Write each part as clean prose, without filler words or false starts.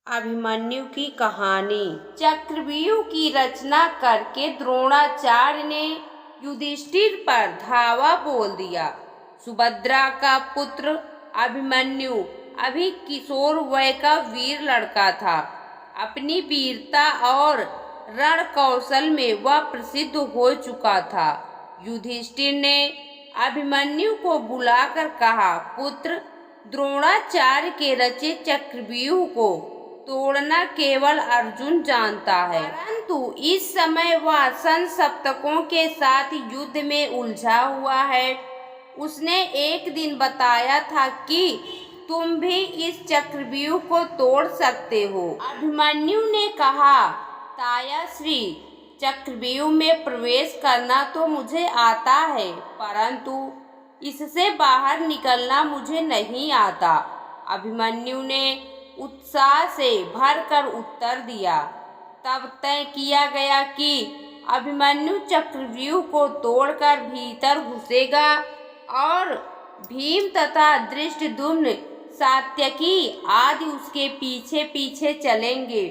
अभिमन्यु की कहानी। चक्रव्यूह की रचना करके द्रोणाचार्य ने युधिष्ठिर पर धावा बोल दिया। सुभद्रा का पुत्र अभिमन्यु अभी किशोर वय का वीर लड़का था। अपनी वीरता और रण कौशल में वह प्रसिद्ध हो चुका था। युधिष्ठिर ने अभिमन्यु को बुलाकर कहा, पुत्र, द्रोणाचार्य के रचे चक्रव्यूह को तोड़ना केवल अर्जुन जानता है, परंतु इस समय वह संसप्तकों के साथ युद्ध में उलझा हुआ है। उसने एक दिन बताया था कि तुम भी इस चक्रव्यूह को तोड़ सकते हो। अभिमन्यु ने कहा, तायाश्री, चक्रव्यूह में प्रवेश करना तो मुझे आता है, परंतु इससे बाहर निकलना मुझे नहीं आता। अभिमन्यु ने उत्साह से भरकर उत्तर दिया। तब तय किया गया कि अभिमन्यु चक्रव्यूह को तोड़कर भीतर घुसेगा और भीम तथा धृष्टद्युम्न, सात्यकी आदि उसके पीछे पीछे चलेंगे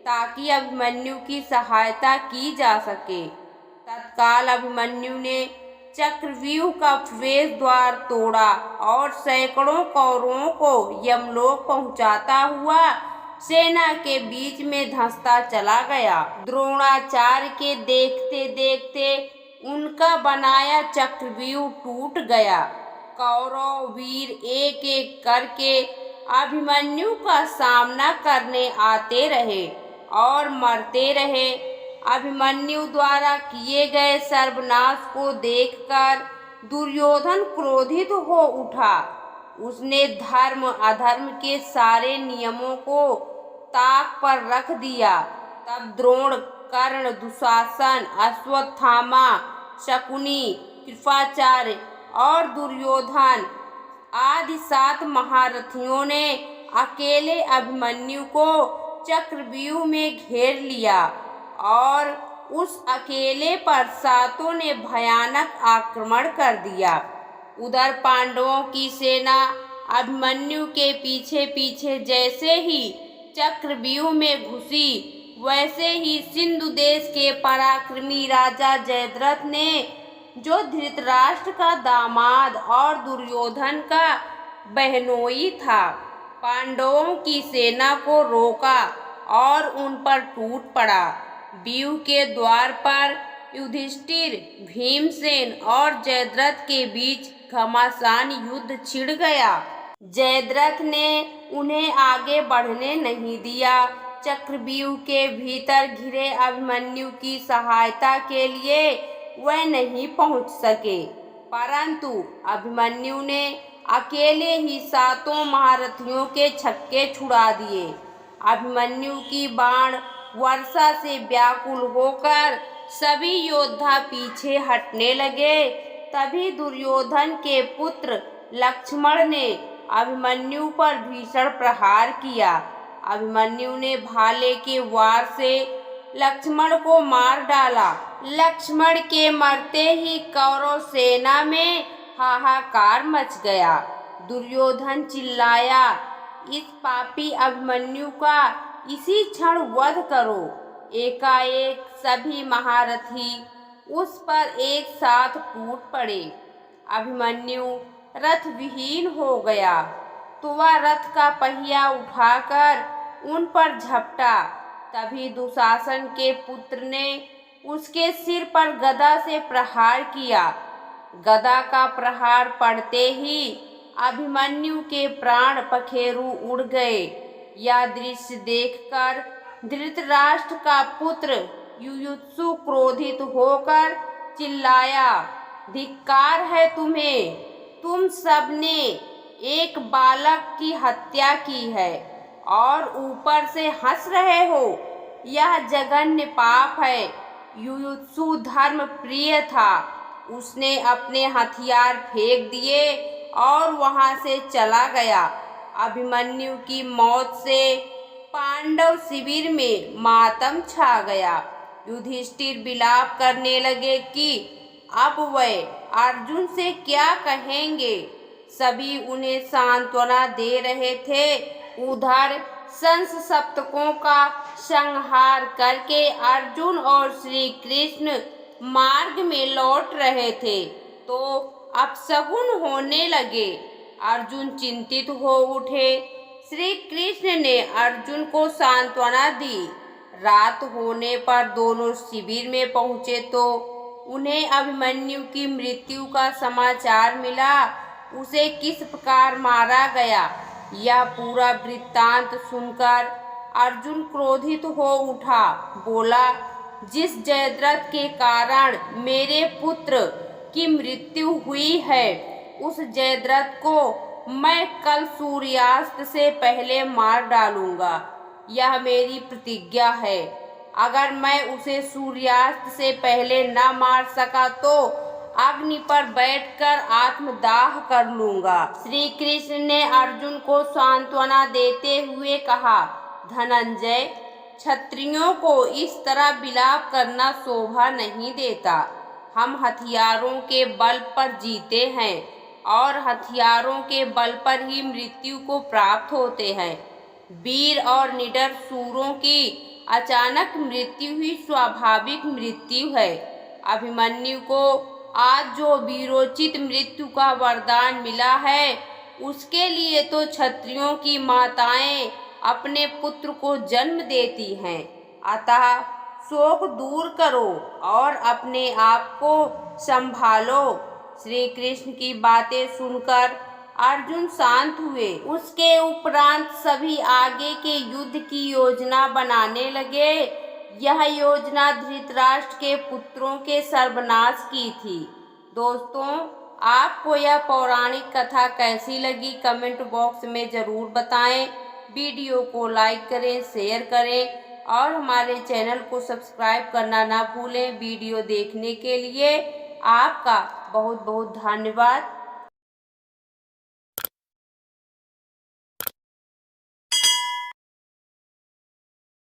ताकि अभिमन्यु की सहायता की जा सके। तत्काल अभिमन्यु ने चक्रव्यूह का प्रवेश द्वार तोड़ा और सैकड़ों कौरवों को यमलोक पहुंचाता हुआ सेना के बीच में धंसता चला गया। द्रोणाचार्य के देखते देखते उनका बनाया चक्रव्यूह टूट गया। कौरव वीर एक एक करके अभिमन्यु का सामना करने आते रहे और मरते रहे। अभिमन्यु द्वारा किए गए सर्वनाश को देखकर दुर्योधन क्रोधित हो उठा। उसने धर्म अधर्म के सारे नियमों को ताक पर रख दिया। तब द्रोण, कर्ण, दुशासन, अश्वत्थामा, शकुनी, कृपाचार्य और दुर्योधन आदि 7 महारथियों ने अकेले अभिमन्यु को चक्रव्यूह में घेर लिया और उस अकेले पर 7 ने भयानक आक्रमण कर दिया। उधर पांडवों की सेना अभिमन्यु के पीछे पीछे जैसे ही चक्रव्यूह में घुसी, वैसे ही सिंधु देश के पराक्रमी राजा जयद्रथ ने, जो धृतराष्ट्र का दामाद और दुर्योधन का बहनोई था, पांडवों की सेना को रोका और उन पर टूट पड़ा। व्यूह के द्वार पर युधिष्ठिर, भीमसेन और जयद्रथ के बीच घमासान युद्ध छिड़ गया। जयद्रथ ने उन्हें आगे बढ़ने नहीं दिया। चक्रव्यूह के भीतर घिरे अभिमन्यु की सहायता के लिए वह नहीं पहुंच सके, परंतु अभिमन्यु ने अकेले ही 7 महारथियों के छक्के छुड़ा दिए। अभिमन्यु की बाण वर्षा से व्याकुल होकर सभी योद्धा पीछे हटने लगे। तभी दुर्योधन के पुत्र लक्ष्मण ने अभिमन्यु पर भीषण प्रहार किया। अभिमन्यु ने भाले के वार से लक्ष्मण को मार डाला। लक्ष्मण के मरते ही कौरव सेना में हाहाकार मच गया। दुर्योधन चिल्लाया, इस पापी अभिमन्यु का इसी क्षण वध करो। एकाएक सभी महारथी उस पर एक साथ टूट पड़े। अभिमन्यु रथ विहीन हो गया तो वह रथ का पहिया उठाकर उन पर झपटा। तभी दुशासन के पुत्र ने उसके सिर पर गदा से प्रहार किया। गदा का प्रहार पड़ते ही अभिमन्यु के प्राण पखेरु उड़ गए। यह दृश्य देखकर धृतराष्ट्र का पुत्र युयुत्सु क्रोधित होकर चिल्लाया, धिक्कार है तुम्हें, तुम सबने एक बालक की हत्या की है और ऊपर से हंस रहे हो। यह जघन्य पाप है। युयुत्सु धर्म प्रिय था। उसने अपने हथियार फेंक दिए और वहां से चला गया। अभिमन्यु की मौत से पांडव शिविर में मातम छा गया। युधिष्ठिर विलाप करने लगे कि अब वे अर्जुन से क्या कहेंगे। सभी उन्हें सांत्वना दे रहे थे। उधर संसप्तकों का संहार करके अर्जुन और श्री कृष्ण मार्ग में लौट रहे थे तो अपशकुन होने लगे। अर्जुन चिंतित हो उठे। श्री कृष्ण ने अर्जुन को सांत्वना दी। रात होने पर दोनों शिविर में पहुंचे तो उन्हें अभिमन्यु की मृत्यु का समाचार मिला। उसे किस प्रकार मारा गया यह पूरा वृत्तांत सुनकर अर्जुन क्रोधित हो उठा। बोला, जिस जयद्रथ के कारण मेरे पुत्र की मृत्यु हुई है उस जयद्रथ को मैं कल सूर्यास्त से पहले मार डालूंगा। यह मेरी प्रतिज्ञा है। अगर मैं उसे सूर्यास्त से पहले न मार सका तो अग्नि पर बैठकर आत्मदाह कर लूंगा। श्री कृष्ण ने अर्जुन को सांत्वना देते हुए कहा, धनंजय, क्षत्रियों को इस तरह विलाप करना शोभा नहीं देता। हम हथियारों के बल पर जीते हैं और हथियारों के बल पर ही मृत्यु को प्राप्त होते हैं। वीर और निडर शूरों की अचानक मृत्यु ही स्वाभाविक मृत्यु है। अभिमन्यु को आज जो वीरोचित मृत्यु का वरदान मिला है उसके लिए तो क्षत्रियों की माताएं अपने पुत्र को जन्म देती हैं। अतः शोक दूर करो और अपने आप को संभालो। श्री कृष्ण की बातें सुनकर अर्जुन शांत हुए। उसके उपरांत सभी आगे के युद्ध की योजना बनाने लगे। यह योजना धृतराष्ट्र के पुत्रों के सर्वनाश की थी। दोस्तों, आपको यह पौराणिक कथा कैसी लगी कमेंट बॉक्स में ज़रूर बताएं। वीडियो को लाइक करें, शेयर करें और हमारे चैनल को सब्सक्राइब करना ना भूलें। वीडियो देखने के लिए आपका बहुत बहुत धन्यवाद।